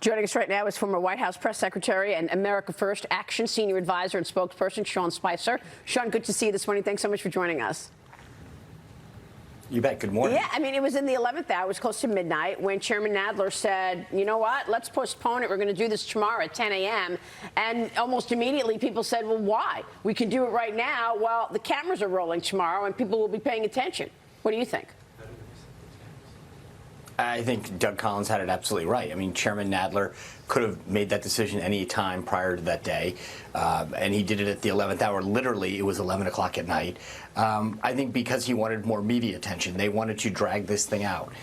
Joining us right now is former White House press secretary and America First Action senior advisor and spokesperson, Sean Spicer. Sean, good to see you this morning. Thanks so much for joining us. You bet. Good morning. Yeah, I mean, it was in the 11th hour. It was close to midnight when Chairman Nadler said, you know what, let's postpone it. We're going to do this tomorrow at 10 a.m. And almost immediately people said, well, why? We can do it right now while the cameras are rolling tomorrow and people will be paying attention. What do you think? I think Doug Collins had it absolutely right. I mean, Chairman Nadler could have made that decision any time prior to that day, and he did it at the 11th hour. Literally, it was 11 o'clock at night. I think because he wanted more media attention. They wanted to drag this thing out.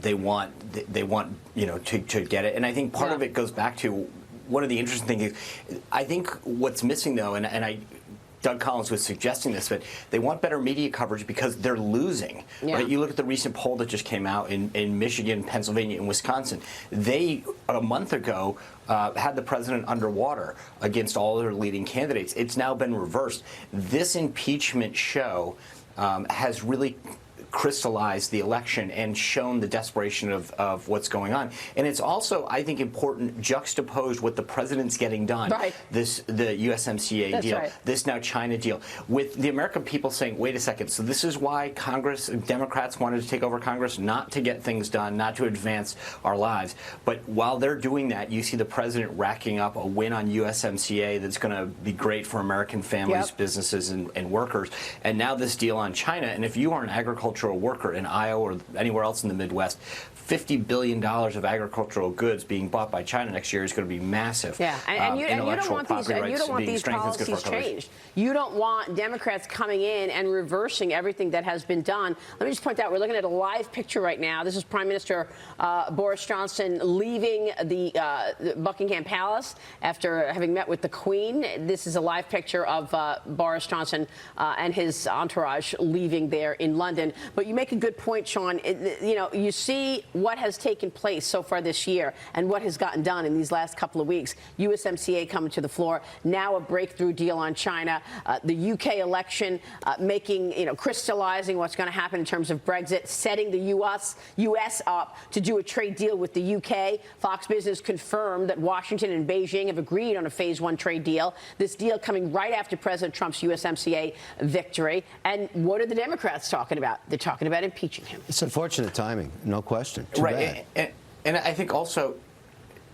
They want to get it. And I think part of it goes back to one of the interesting things. I think what's missing, though, and Doug Collins was suggesting this, but they want better media coverage because they're losing. Yeah. Right? You look at the recent poll that just came out in Michigan, Pennsylvania, and Wisconsin. They, a month ago, had the president underwater against all their leading candidates. It's now been reversed. This impeachment show has really crystallized the election and shown the desperation of what's going on. And it's also, I think, important juxtaposed what the president's getting done. Right. The USMCA deal, right. This now China deal, with the American people saying, wait a second, so this is why Congress, Democrats wanted to take over Congress, not to get things done, not to advance our lives. But while they're doing that, you see the president racking up a win on USMCA that's going to be great for American families, businesses, and workers. And now this deal on China. And if you are an agricultural worker in Iowa or anywhere else in the Midwest, $50 billion of agricultural goods being bought by China next year is going to be massive. Yeah, and you don't want these policies changed. You don't want Democrats coming in and reversing everything that has been done. Let me just point out, we're looking at a live picture right now. This is Prime Minister Boris Johnson leaving the Buckingham Palace after having met with the Queen. This is a live picture of Boris Johnson and his entourage leaving there in London. But you make a good point, Sean. You see what has taken place so far this year and what has gotten done in these last couple of weeks. USMCA coming to the floor, now a breakthrough deal on China, the UK election crystallizing what's going to happen in terms of Brexit, setting the US up to do a trade deal with the UK. Fox Business confirmed that Washington and Beijing have agreed on a phase one trade deal. This deal coming right after President Trump's USMCA victory. And what are the Democrats talking about? They're talking about impeaching him. It's unfortunate timing, no question. Too right, and I think also.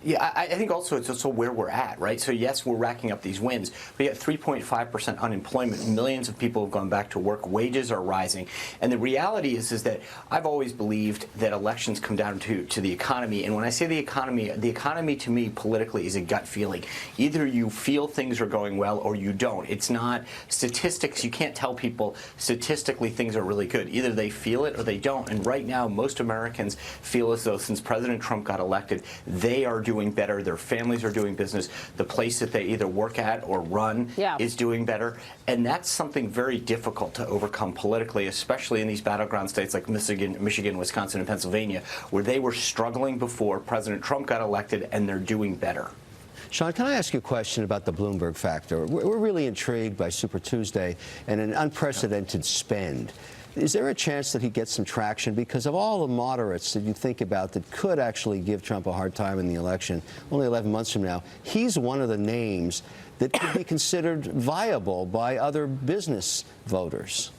Yeah, I think also it's also where we're at, right? So, yes, we're racking up these wins. We got 3.5% unemployment. Millions of people have gone back to work. Wages are rising. And the reality is that I've always believed that elections come down to the economy. And when I say the economy to me politically is a gut feeling. Either you feel things are going well or you don't. It's not statistics. You can't tell people statistically things are really good. Either they feel it or they don't. And right now, most Americans feel as though since President Trump got elected, they are doing better. Their families are doing business. The place that they either work at or run is doing better. And that's something very difficult to overcome politically, especially in these battleground states like Michigan, Wisconsin, and Pennsylvania, where they were struggling before President Trump got elected, and they're doing better. Sean, can I ask you a question about the Bloomberg factor? We're really intrigued by Super Tuesday and an unprecedented spend. Is there a chance that he gets some traction? Because of all the moderates that you think about that could actually give Trump a hard time in the election, only 11 months from now, he's one of the names that could be considered viable by other business voters.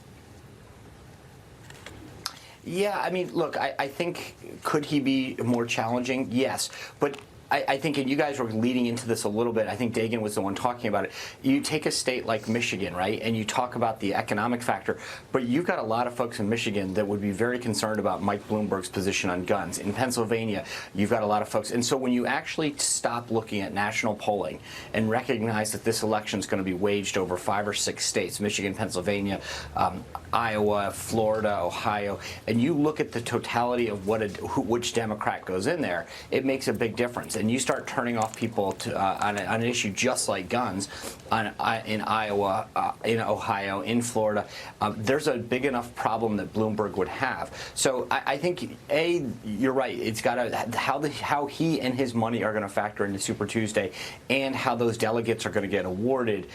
Yeah, I mean, look, I think, could he be more challenging? Yes. But I think, and you guys were leading into this a little bit, I think Dagan was the one talking about it. You take a state like Michigan, right, and you talk about the economic factor, but you've got a lot of folks in Michigan that would be very concerned about Mike Bloomberg's position on guns. In Pennsylvania, you've got a lot of folks. And so when you actually stop looking at national polling and recognize that this election is going to be waged over 5 or 6 states, Michigan, Pennsylvania, Iowa, Florida, Ohio, and you look at the totality of which Democrat goes in there, it makes a big difference. And you start turning off people on an issue just like guns in Iowa, in Ohio, in Florida, there's a big enough problem that Bloomberg would have. So I think, you're right. It's got to how he and his money are going to factor into Super Tuesday, and how those delegates are going to get awarded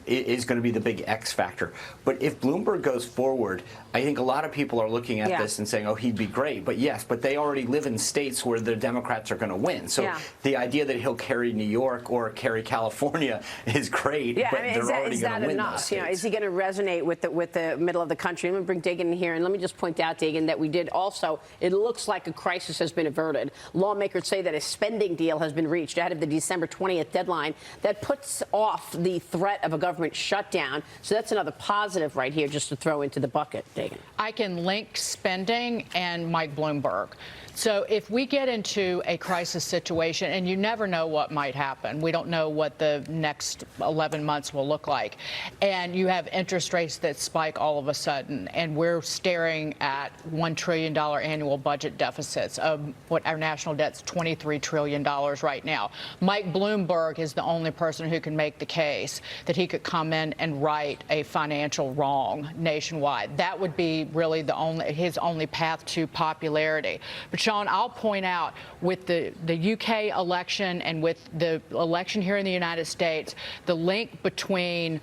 is going to be the big X factor. But if Bloomberg goes goes forward, I think a lot of people are looking at this and saying, oh, he'd be great. But yes, but they already live in states where the Democrats are going to win. So the idea that he'll carry New York or carry California is great, but they're already going to win those states. You know, is he going to resonate with the middle of the country? Let me bring Dagan in here, and let me just point out, Dagan, that we did also, it looks like a crisis has been averted. Lawmakers say that a spending deal has been reached ahead of the December 20th deadline that puts off the threat of a government shutdown. So that's another positive right here just to throw into the bucket, Dagan. I can link spending and Mike Bloomberg. So if we get into a crisis situation, and you never know what might happen, we don't know what the next 11 months will look like, and you have interest rates that spike all of a sudden, and we're staring at $1 trillion annual budget deficits. What our national debt's $23 trillion right now. Mike Bloomberg is the only person who can make the case that he could come in and right a financial wrong nationwide. That would be really his only path to popularity. But Sean, I'll point out with the UK election and with the election here in the United States, the link between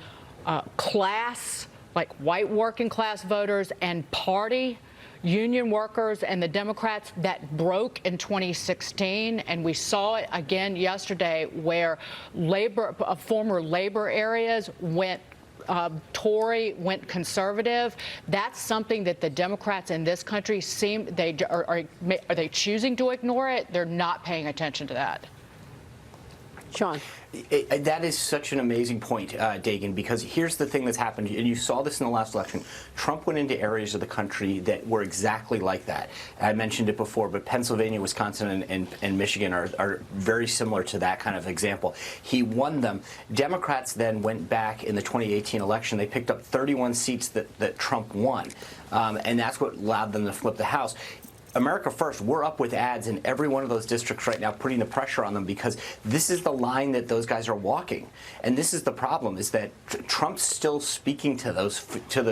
class, like white working class voters, and party, union workers and the Democrats, that broke in 2016, and we saw it again yesterday where former labor areas went Tory, went conservative. That's something that the Democrats in this country are they choosing to ignore it? They're not paying attention to that. Sean. That is such an amazing point, Dagan, because here's the thing that's happened, and you saw this in the last election. Trump went into areas of the country that were exactly like that. I mentioned it before, but Pennsylvania, Wisconsin, and Michigan are very similar to that kind of example. He won them. Democrats then went back in the 2018 election. They picked up 31 seats that Trump won, and that's what allowed them to flip the House. America First, we're up with ads in every one of those districts right now, putting the pressure on them because this is the line that those guys are walking. And this is the problem, is that Trump's still speaking to those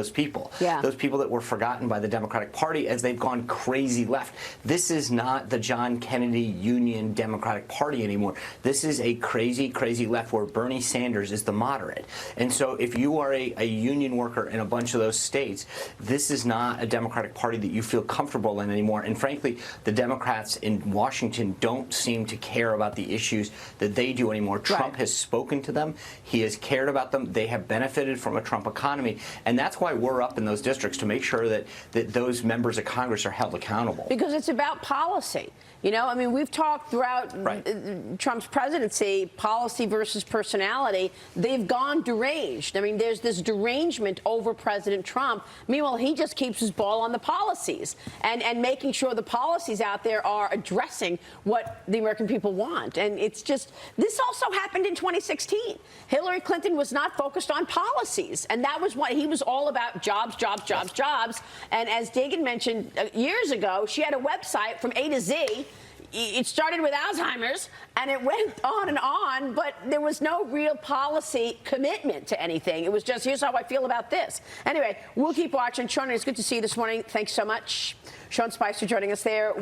people, those people that were forgotten by the Democratic Party as they've gone crazy left. This is not the John Kennedy Union Democratic Party anymore. This is a crazy, crazy left where Bernie Sanders is the moderate. And so if you are a union worker in a bunch of those states, this is not a Democratic Party that you feel comfortable in anymore. And frankly, the Democrats in Washington don't seem to care about the issues that they do anymore. Trump has spoken to them. He has cared about them. They have benefited from a Trump economy. And that's why we're up in those districts, to make sure that those members of Congress are held accountable. Because it's about policy. You know, I mean, we've talked throughout Trump's presidency, policy versus personality. They've gone deranged. I mean, there's this derangement over President Trump. Meanwhile, he just keeps his ball on the policies and making sure the policies out there are addressing what the American people want. And it's just, this also happened in 2016. Hillary Clinton was not focused on policies. And that was what he was all about: jobs, jobs, jobs, jobs. And as Dagan mentioned years ago, she had a website from A to Z. It started with Alzheimer's, and it went on, but there was no real policy commitment to anything. It was just, here's how I feel about this. Anyway, we'll keep watching. Sean, it's good to see you this morning. Thanks so much. Sean Spicer joining us there.